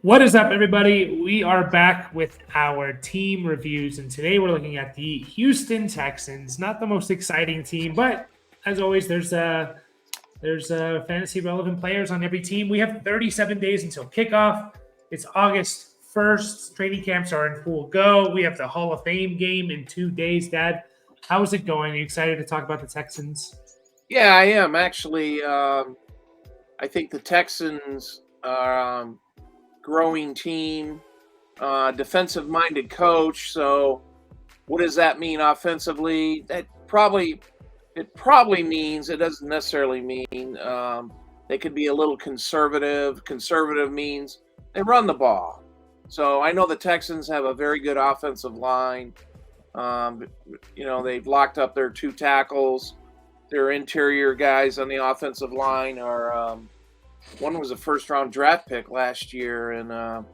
What is up, everybody? We are back with our team reviews, and today we're looking at the Houston Texans. Not the most exciting team, but as always, there's fantasy relevant players on every team. We have 37 days until kickoff. It's August 1st. Training camps are in full go. We have the Hall of Fame game in 2 days. Dad, how is it going? Are you excited to talk about the Texans? Yeah, I am actually. I think the Texans are growing team, defensive-minded coach. So, what does that mean offensively? It probably means it doesn't necessarily mean they could be a little conservative. Conservative means they run the ball. So I know the Texans have a very good offensive line. Um, they've locked up their two tackles. Their interior guys on the offensive line are one was a first round draft pick last year, and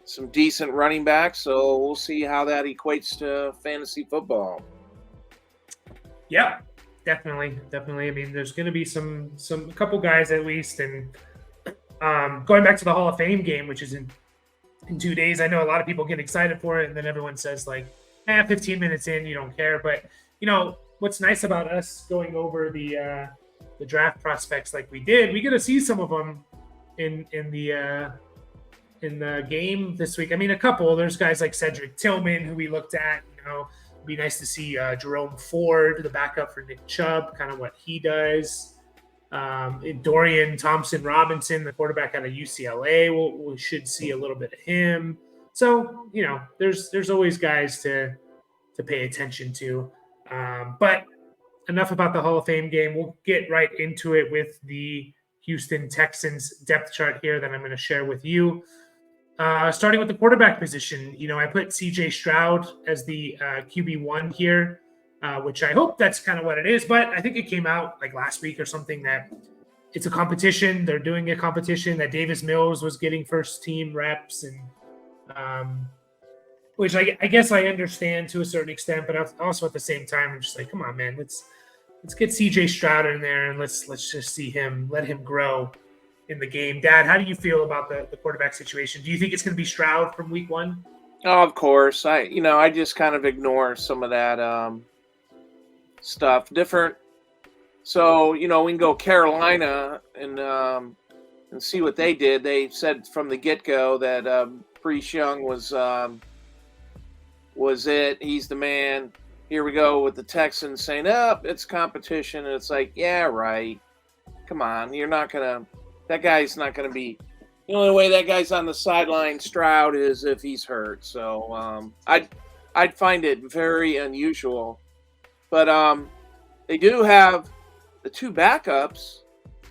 some decent running backs. So we'll see how that equates to fantasy football. Yeah, definitely. I mean, there's going to be a couple guys at least, and going back to the Hall of Fame game, which is in 2 days. I know a lot of people get excited for it, and then everyone says like, 15 minutes in, you don't care. But what's nice about us going over the draft prospects like we did, we get to see some of them in the game this week. I mean, a couple. There's guys like Cedric Tillman who we looked at. It'd be nice to see Jerome Ford, the backup for Nick Chubb, kind of what he does. Dorian Thompson Robinson, the quarterback out of UCLA, we should see a little bit of him. So there's always guys to pay attention to. But enough about the Hall of Fame game. We'll get right into it with the Houston Texans depth chart here that I'm going to share with you. Starting with the quarterback position, I put C.J. Stroud as the QB1 here, which I hope that's kind of what it is. But I think it came out like last week or something that it's a competition. They're doing a competition that Davis Mills was getting first team reps, and which I guess I understand to a certain extent. But also at the same time, I'm just like, come on, man, let's get C.J. Stroud in there and let's just let him grow in the game. Dad, how do you feel about the quarterback situation? Do you think it's going to be Stroud from week one? Oh, of course. I just kind of ignore some of that stuff. Different. So we can go Carolina and see what they did. They said from the get go that Bryce Young was it. He's the man. Here we go with the Texans saying, it's competition. And it's like, yeah, right. Come on. That guy's not going to be. The only way that guy's on the sideline, Stroud, is if he's hurt. So I'd find it very unusual. But they do have the two backups.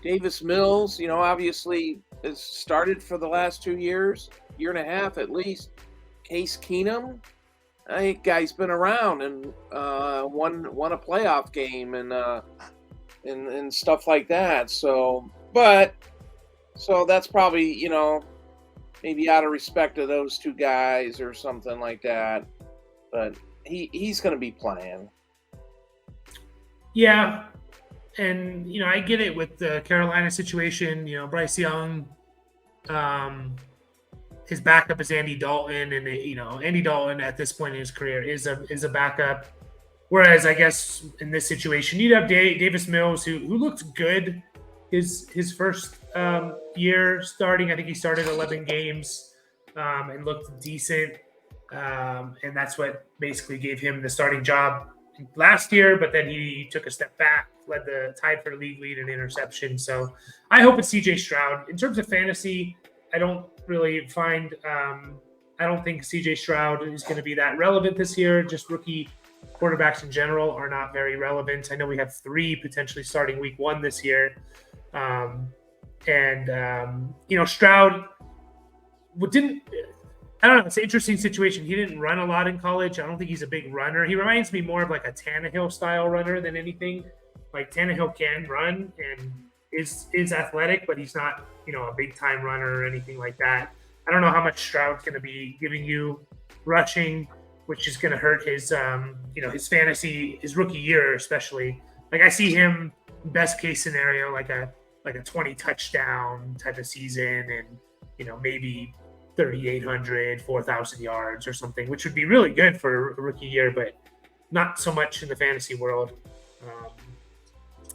Davis Mills, obviously has started for the last 2 years, year and a half at least. Case Keenum, I think guy's been around and won a playoff game and stuff like that. So that's probably maybe out of respect to those two guys or something like that. But he's going to be playing. Yeah, and I get it with the Carolina situation. Bryce Young, his backup is Andy Dalton, and Andy Dalton at this point in his career is a backup. Whereas I guess in this situation, you'd have Davis Mills, who looked good his first year starting. I think he started 11 games and looked decent, and that's what basically gave him the starting job last year. But then he took a step back, tied for the league lead in interception. So I hope it's C.J. Stroud. In terms of fantasy, I don't really find. I don't think C.J. Stroud is going to be that relevant this year. Just rookie quarterbacks in general are not very relevant. I know we have 3 potentially starting week 1 this year. Stroud didn't. I don't know. It's an interesting situation. He didn't run a lot in college. I don't think he's a big runner. He reminds me more of like a Tannehill style runner than anything. Like Tannehill can run and is athletic, but he's not a big time runner or anything like that. I don't know how much Stroud's going to be giving you rushing, which is going to hurt his his fantasy, his rookie year especially. Like I see him best case scenario like a 20 touchdown type of season, and maybe 3,800, 4,000 yards or something, which would be really good for a rookie year, but not so much in the fantasy world.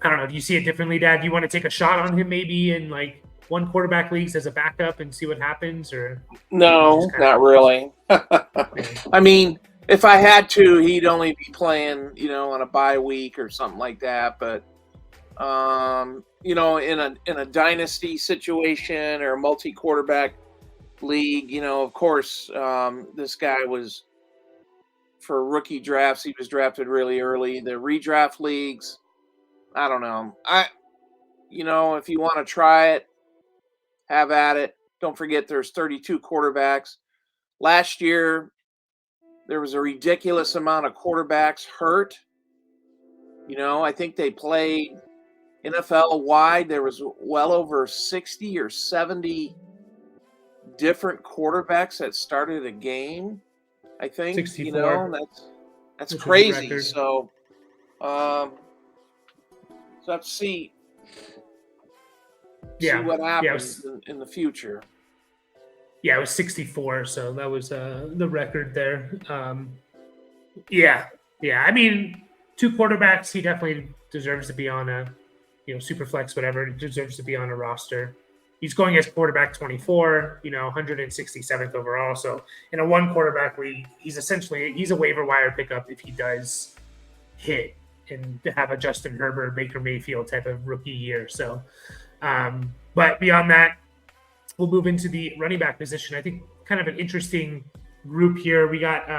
I don't know. Do you see it differently, Dad? Do you want to take a shot on him maybe in like one quarterback leagues as a backup and see what happens? Or No, not really. I mean, if I had to, he'd only be playing, on a bye week or something like that. But in a dynasty situation or a multi-quarterback league, of course, this guy was for rookie drafts. He was drafted really early. The redraft leagues, I don't know. If you want to try it, have at it. Don't forget there's 32 quarterbacks. Last year, there was a ridiculous amount of quarterbacks hurt. I think they played NFL wide. There was well over 60 or 70 different quarterbacks that started a game. I think 64. That's crazy. So, have to see what happens in the future. Yeah, it was 64, so that was the record there. Yeah. I mean, 2 quarterbacks, he definitely deserves to be on a, super flex, whatever. He deserves to be on a roster. He's going as quarterback 24, 167th overall. So in a 1 quarterback league, he's a waiver wire pickup if he does hit and have a Justin Herbert, Baker Mayfield type of rookie year. So, but beyond that, we'll move into the running back position. I think kind of an interesting group here. We got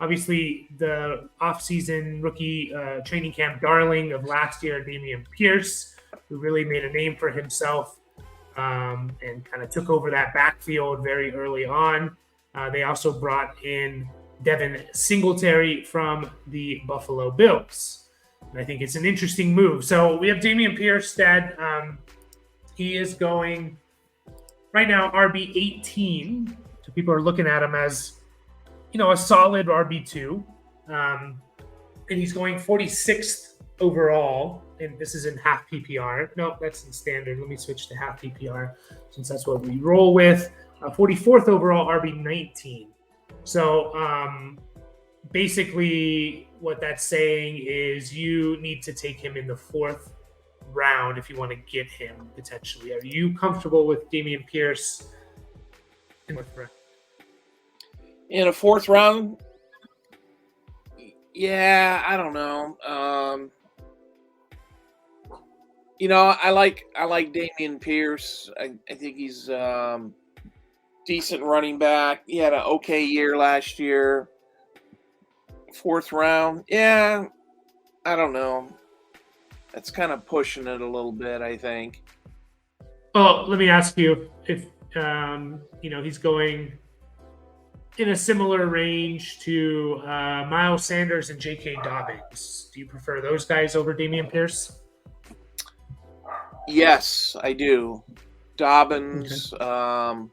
obviously the offseason rookie training camp darling of last year, Dameon Pierce, who really made a name for himself and kind of took over that backfield very early on. They also brought in Devin Singletary from the Buffalo Bills. And I think it's an interesting move. So we have Dameon Pierce, Dad. He is going right now RB 18. So people are looking at him as, a solid RB2. And he's going 46th overall. And this is in half PPR. No, that's in standard. Let me switch to half PPR since that's what we roll with. 44th overall, RB19. So basically what that's saying is you need to take him in the 4th round if you want to get him potentially. Are you comfortable with Dameon Pierce in the 4th round? In a 4th round? Yeah, I don't know. I like Dameon Pierce. I think he's decent running back. He had an okay year last year. 4th round, yeah, I don't know. That's kind of pushing it a little bit, I think. Well, let me ask you if he's going in a similar range to Miles Sanders and J.K. Dobbins. Do you prefer those guys over Dameon Pierce? Yes, I do. Dobbins. Okay.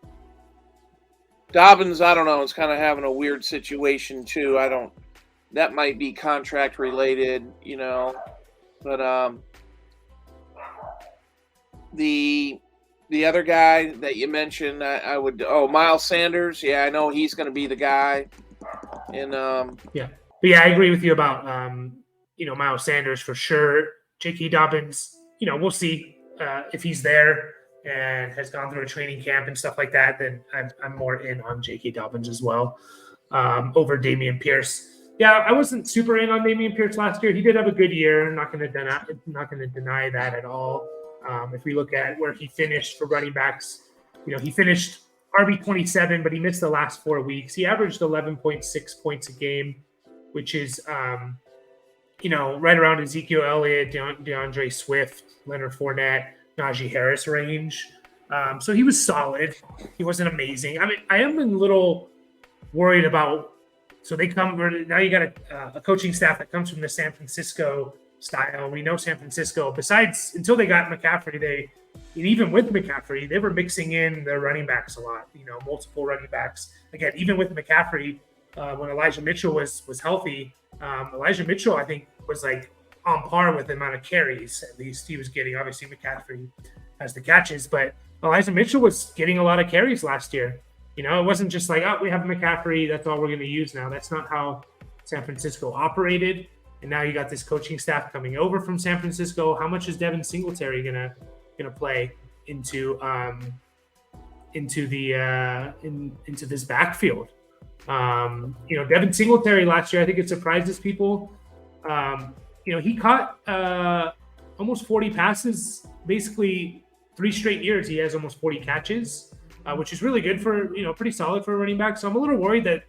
Dobbins, I don't know. It's kind of having a weird situation too. That might be contract related, But the other guy that you mentioned, I would. Oh, Miles Sanders. Yeah, I know he's going to be the guy. And I agree with you about Miles Sanders for sure. J.K. Dobbins. We'll see if he's there and has gone through a training camp and stuff like that. Then I'm more in on J.K. Dobbins as well over Dameon Pierce. Yeah, I wasn't super in on Dameon Pierce last year. He did have a good year. I'm not going to deny that at all. If we look at where he finished for running backs, he finished RB 27, but he missed the last 4 weeks. He averaged 11.6 points a game, which is right around Ezekiel Elliott, DeAndre Swift, Leonard Fournette, Najee Harris range. So he was solid. He wasn't amazing. I mean, I am a little worried about. So now you got a coaching staff that comes from the San Francisco style. We know San Francisco, besides until they got McCaffrey, even with McCaffrey, they were mixing in their running backs a lot, multiple running backs. Again, even with McCaffrey, when Elijah Mitchell was healthy, Elijah Mitchell, I think, was like on par with the amount of carries, at least he was getting. Obviously, McCaffrey has the catches, but Elijah Mitchell was getting a lot of carries last year. You know, it wasn't just like, oh, we have McCaffrey, that's all we're going to use now. That's not how San Francisco operated. And now you got this coaching staff coming over from San Francisco. How much is Devin Singletary gonna play into into this backfield? You know, Devin Singletary last year, I think it surprises people. You know, he caught almost 40 passes, basically 3 straight years. He has almost 40 catches, which is really good for, you know, pretty solid for a running back. So I'm a little worried that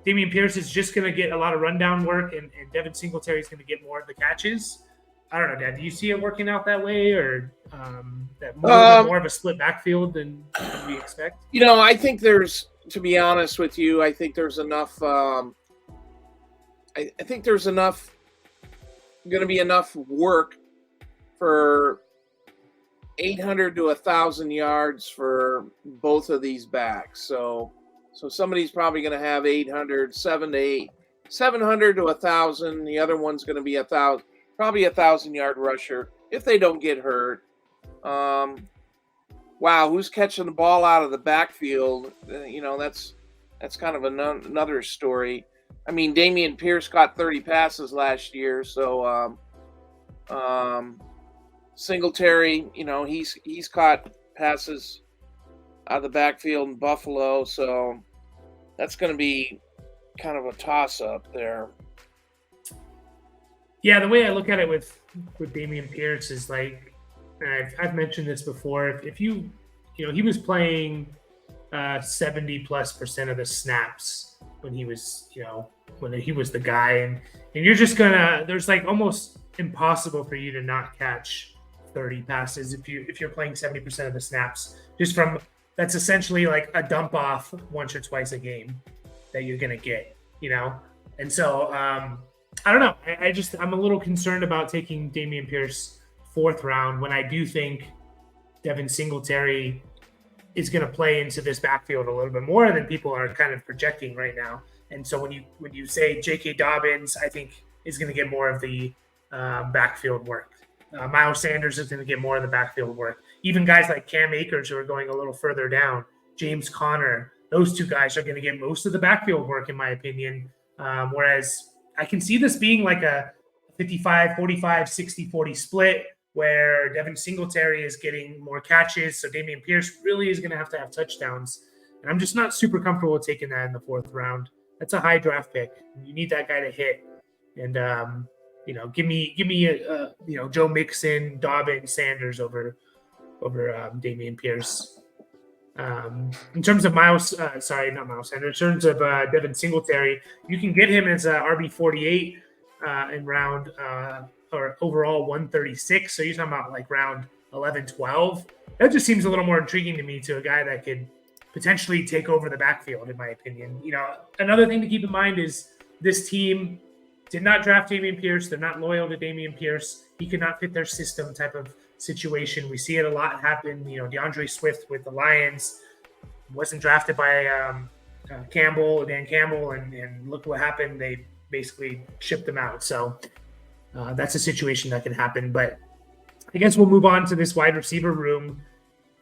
Dameon Pierce is just going to get a lot of rundown work, and Devin Singletary is going to get more of the catches. I don't know, Dad. Do you see it working out that way, or that more of a split backfield than we expect? You know, I think there's, to be honest with you, I think there's enough. I think there's going to be enough work for 800 to 1,000 yards for both of these backs. So somebody's probably going to have 800, 700 to 1,000. The other one's going to be 1,000, probably 1,000-yard rusher if they don't get hurt. Wow, who's catching the ball out of the backfield? You know, that's kind of another story. I mean, Dameon Pierce got 30 passes last year, so Singletary, you know, he's caught passes out of the backfield in Buffalo, so that's going to be kind of a toss-up there. Yeah, the way I look at it with Dameon Pierce is like, and I've mentioned this before. If you know, he was playing 70+% of the snaps when he was, you know, when he was the guy, and you're just there's like almost impossible for you to not catch 30 passes if you're playing 70% of the snaps. Just from that's essentially like a dump off once or twice a game that you're gonna get, you know. And so I don't know. I'm a little concerned about taking Dameon Pierce 4th round when I do think Devin Singletary is going to play into this backfield a little bit more than people are kind of projecting right now. And so when you say J.K. Dobbins, I think is going to get more of the backfield work. Miles Sanders is going to get more of the backfield work. Even guys like Cam Akers, who are going a little further down, James Conner, those 2 guys are going to get most of the backfield work, in my opinion. Whereas I can see this being like a 55, 45, 60, 40 split where Devin Singletary is getting more catches. So Dameon Pierce really is going to have touchdowns. And I'm just not super comfortable with taking that in the 4th round. That's a high draft pick. You need that guy to hit. And, you know, give me you know, Joe Mixon, Dobbins, Sanders over Dameon Pierce. In terms of not Miles Sanders, in terms of Devin Singletary, you can get him as a RB48 in round or overall 136. So you're talking about like round 11, 12. That just seems a little more intriguing to me, to a guy that could potentially take over the backfield, in my opinion. You know, another thing to keep in mind is this team did not draft Dameon Pierce. They're not loyal to Dameon Pierce. He could not fit their system type of situation. We see it a lot happen. You know, DeAndre Swift with the Lions wasn't drafted by Dan Campbell, and look what happened. They basically shipped him out. So that's a situation that can happen. But I guess we'll move on to this wide receiver room.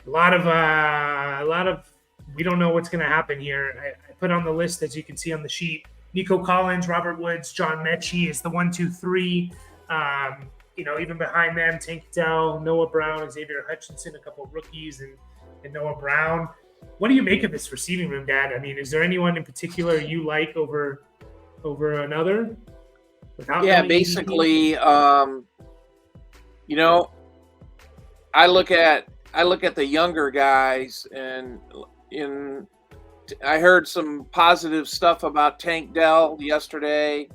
A lot of we don't know what's going to happen here. I put on the list, as you can see on the sheet, Nico Collins, Robert Woods, John Mechie is the 1, 2, 3. You know, even behind them, Tank Dell, Noah Brown, Xavier Hutchinson, a couple of rookies, and Noah Brown. What do you make of this receiving room, Dad? I mean, is there anyone in particular you like over another? Basically, you know, I look at the younger guys, and I heard some positive stuff about Tank Dell yesterday.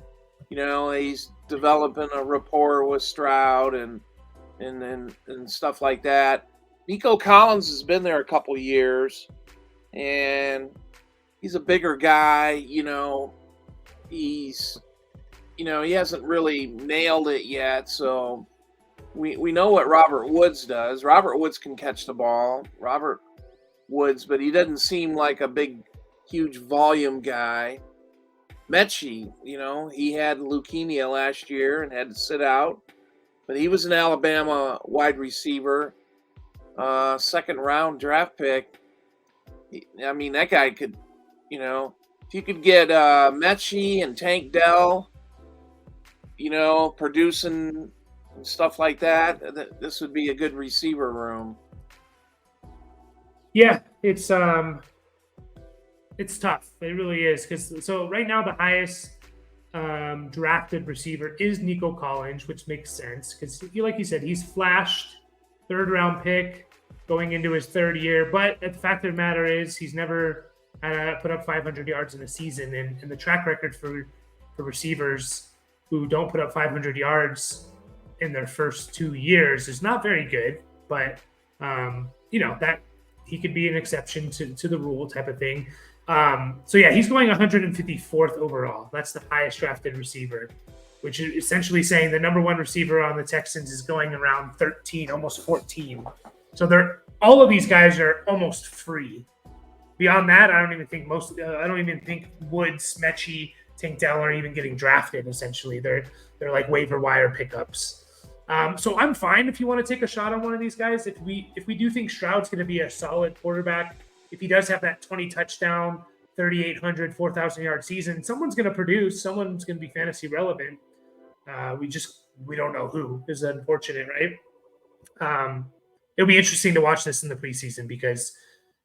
You know, he's developing a rapport with Stroud and stuff like that. Nico Collins has been there a couple years, and he's a bigger guy. You know, he hasn't really nailed it yet. So we know what Robert Woods does. Robert Woods can catch the ball. But he doesn't seem like a big, huge volume guy. Mechie, you know, he had leukemia last year and had to sit out, but he was an Alabama wide receiver. second round draft pick. I mean, that guy could, if you could get Mechie and Tank Dell, producing and stuff like that, this would be a good receiver room. Yeah, it's tough. It really is, because so right now the highest drafted receiver is Nico Collins, which makes sense because, like you said, he's flashed, third round pick going into his third year. But the fact of the matter is, he's never put up 500 yards in a season, and the track record for receivers who don't put up 500 yards in their first 2 years is not very good. But that he could be an exception to the rule type of thing. So yeah, he's going 154th overall. That's the highest drafted receiver, which is essentially saying the number one receiver on the Texans is going around 13, almost 14. So all of these guys are almost free. Beyond that, I don't even think Woods, Mechie, Tank Dell are even getting drafted. Essentially, they're like waiver wire pickups. So I'm fine if you want to take a shot on one of these guys. If we do think Stroud's going to be a solid quarterback, if he does have that 20 touchdown, 3,800, 4,000 yard season, someone's going to produce. Someone's going to be fantasy relevant. We don't know who. Is unfortunate, right? It'll be interesting to watch this in the preseason because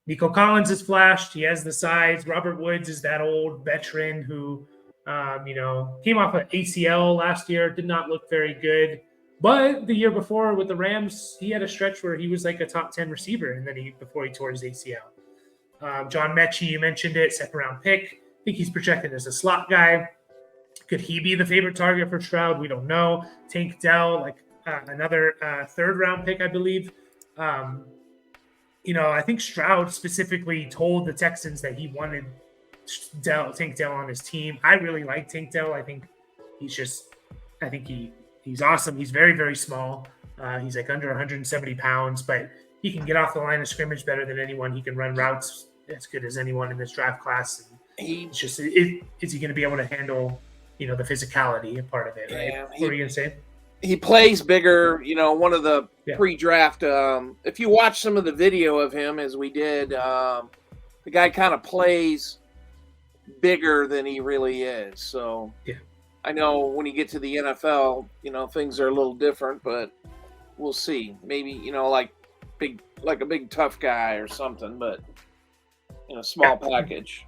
Nico Collins has flashed. He has the size. Robert Woods is that old veteran who, came off an ACL last year, did not look very good. But the year before with the Rams, he had a stretch where he was like a top 10 receiver, and then before he tore his ACL. John Mechie, you mentioned it, second round pick. I think he's projected as a slot guy. Could he be the favorite target for Stroud? We don't know. Tank Dell, another third round pick, I believe. I think Stroud specifically told the Texans that he wanted Tank Dell on his team. I really like Tank Dell. I think he's awesome. He's very, very small. He's like under 170 pounds, but he can get off the line of scrimmage better than anyone. He can run routes as good as anyone in this draft class. And is he going to be able to handle, the physicality part of it, right? Yeah, what were you going to say? He plays bigger, one of the pre-draft. If you watch some of the video of him, as we did, the guy kind of plays bigger than he really is. So yeah. I know when you get to the NFL, things are a little different, but we'll see. Maybe, like a big tough guy or something, but small package.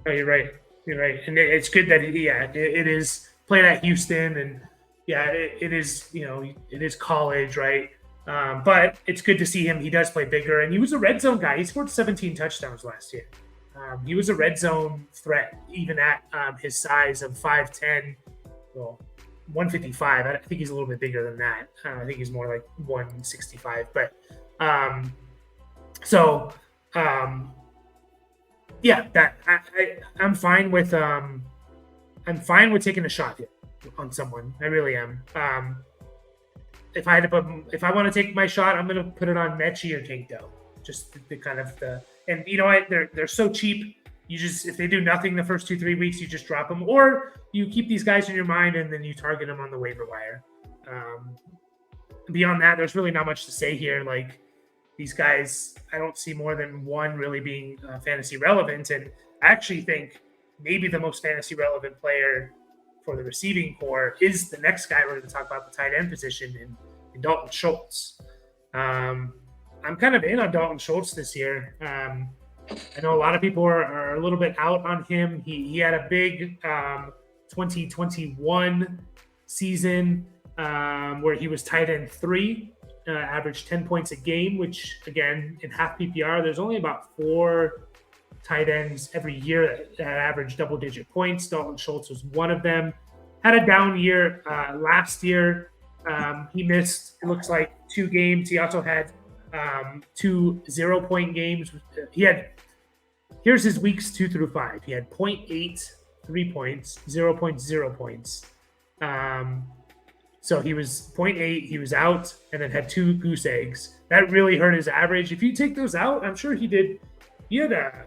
Oh, you're right. And it's good that it is playing at Houston, and it is, it is college, right? But it's good to see him. He does play bigger, and he was a red zone guy. He scored 17 touchdowns last year. He was a red zone threat, even at his size of 5'10", 155. I think he's a little bit bigger than that. I think he's more like 165. But I'm fine with taking a shot here on someone. I really am. If I want to take my shot, I'm going to put it on Mechie or Tank Dell. Just and you know what? They're so cheap. You just, if they do nothing the first 2-3 weeks, you just drop them, or you keep these guys in your mind and then you target them on the waiver wire. Beyond that, there's really not much to say here. Like, these guys, I don't see more than one really being fantasy relevant, and I actually think maybe the most fantasy relevant player for the receiving core is the next guy we're going to talk about, the tight end position, in Dalton Schultz. I'm kind of in on Dalton Schultz this year. I know a lot of people are a little bit out on him. He had a big 2021 season where he was tight end 3, averaged 10 points a game, which, again, in half PPR, there's only about 4 tight ends every year that average double-digit points. Dalton Schultz was one of them. Had a down year last year. He missed, it looks like, 2 games. He also had 2 0-point games. Here's his weeks 2 through 5. He had 0.8 3 points, 0.0 points. So he was 0.8, he was out, and then had 2 goose eggs. That really hurt his average. If you take those out, I'm sure he had a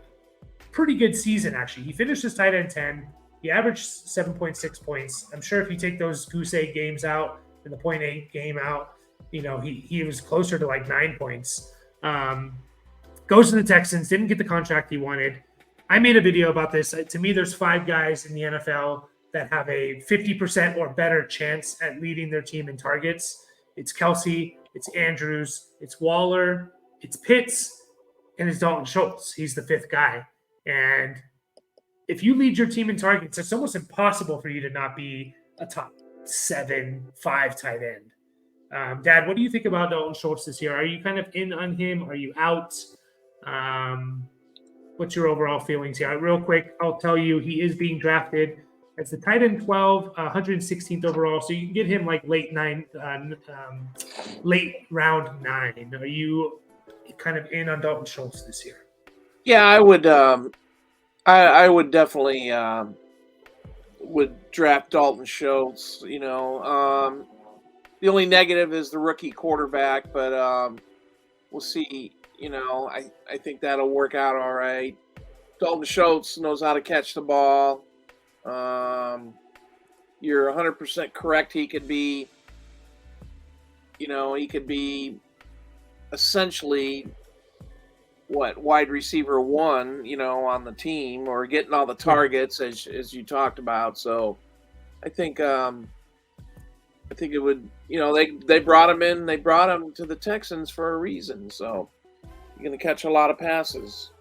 pretty good season, actually. He finished his tight end 10. He averaged 7.6 points. I'm sure if you take those goose egg games out and the 0.8 game out, he was closer to like 9 points. Goes to the Texans, didn't get the contract he wanted. I made a video about this. To me, there's 5 guys in the NFL that have a 50% or better chance at leading their team in targets. It's Kelsey, it's Andrews, it's Waller, it's Pitts, and it's Dalton Schultz. He's the 5th guy. And if you lead your team in targets, it's almost impossible for you to not be a top 7, 5 tight end. Dad, what do you think about Dalton Schultz this year? Are you kind of in on him? Are you out? What's your overall feelings here? Real quick, I'll tell you, he is being drafted as the tight end 12, 116th overall. So you can get him like late round 9. Are you kind of in on Dalton Schultz this year? Yeah, I would. I would definitely would draft Dalton Schultz. The only negative is the rookie quarterback, but we'll see. I think that'll work out all right. Dalton Schultz knows how to catch the ball. You're 100% correct. He could be, essentially wide receiver 1, on the team, or getting all the targets as you talked about. So I think it would, they brought him in. They brought him to the Texans for a reason. So you're going to catch a lot of passes.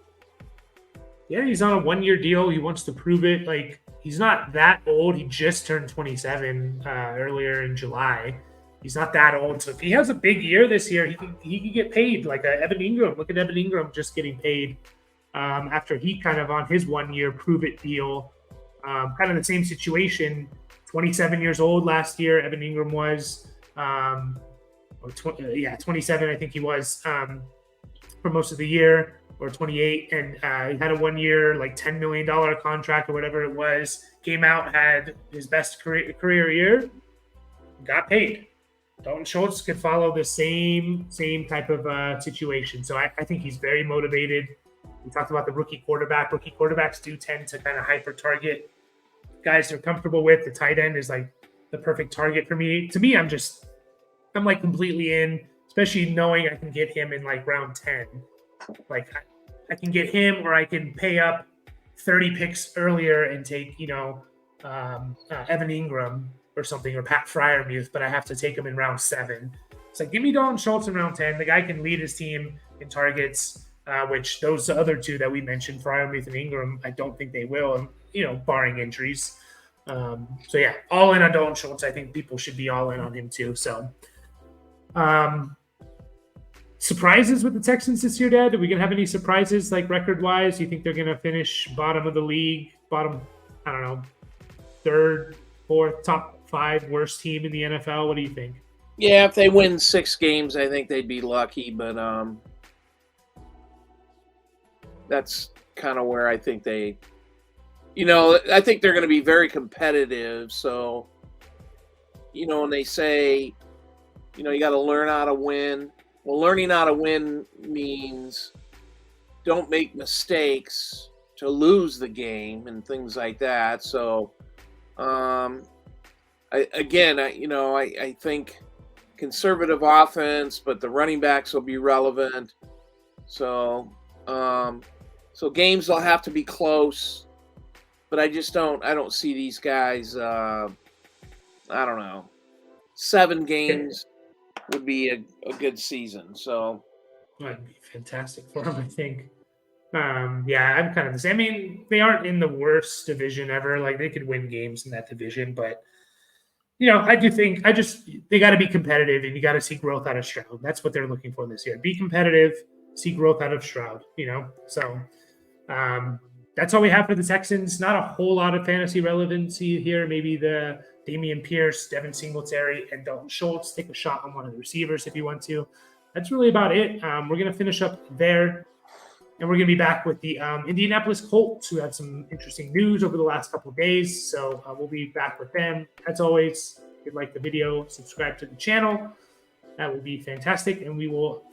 Yeah, he's on a 1-year deal. He wants to prove it. Like, he's not that old. He just turned 27 earlier in July. He's not that old. So if he has a big year this year, he could get paid like Evan Ingram. Look at Evan Ingram just getting paid after he kind of on his 1-year prove-it deal. Kind of the same situation. 27 years old last year, Evan Ingram was. 27, I think he was for most of the year. Or 28, and he had a 1-year, like $10 million contract or whatever it was. Came out, had his best career year, got paid. Dalton Schultz could follow the same type of situation. So I think he's very motivated. We talked about the rookie quarterback. Rookie quarterbacks do tend to kind of hyper target guys they're comfortable with. The tight end is like the perfect target for me. To me, I'm like completely in, especially knowing I can get him in like round 10. Like I can get him, or I can pay up 30 picks earlier and take, Evan Ingram or something, or Pat Fryermuth, but I have to take him in round 7. It's like, give me Dalton Schultz in round 10. The guy can lead his team in targets, which those other 2 that we mentioned, Fryermuth and Ingram, I don't think they will, barring injuries. So yeah, all in on Dalton Schultz. I think people should be all in on him too. So, surprises with the Texans this year, Dad? Are we going to have any surprises, like record-wise? You think they're going to finish bottom of the league, bottom, I don't know, 3rd, 4th, top 5 worst team in the NFL? What do you think? Yeah, if they win 6 games, I think they'd be lucky, but that's kind of where I think I think they're going to be very competitive. So, when they say, you got to learn how to win. Well, learning how to win means don't make mistakes to lose the game and things like that. So, I think conservative offense, but the running backs will be relevant. So games will have to be close, but I don't see these guys. I don't know, 7 games would be a good season. So that'd be fantastic for them, I think. I'm kind of the same. I mean, they aren't in the worst division ever. Like, they could win games in that division, but I do think they got to be competitive, and you got to see growth out of Stroud. That's what they're looking for this year. Be competitive, see growth out of Stroud. So that's all we have for the Texans. Not a whole lot of fantasy relevancy here. Maybe the Dameon Pierce, Devin Singletary, and Dalton Schultz. Take a shot on one of the receivers if you want to. That's really about it. We're going to finish up there, and we're going to be back with the Indianapolis Colts, who had some interesting news over the last couple of days. So we'll be back with them. As always, if you like the video, subscribe to the channel. That would be fantastic, and we will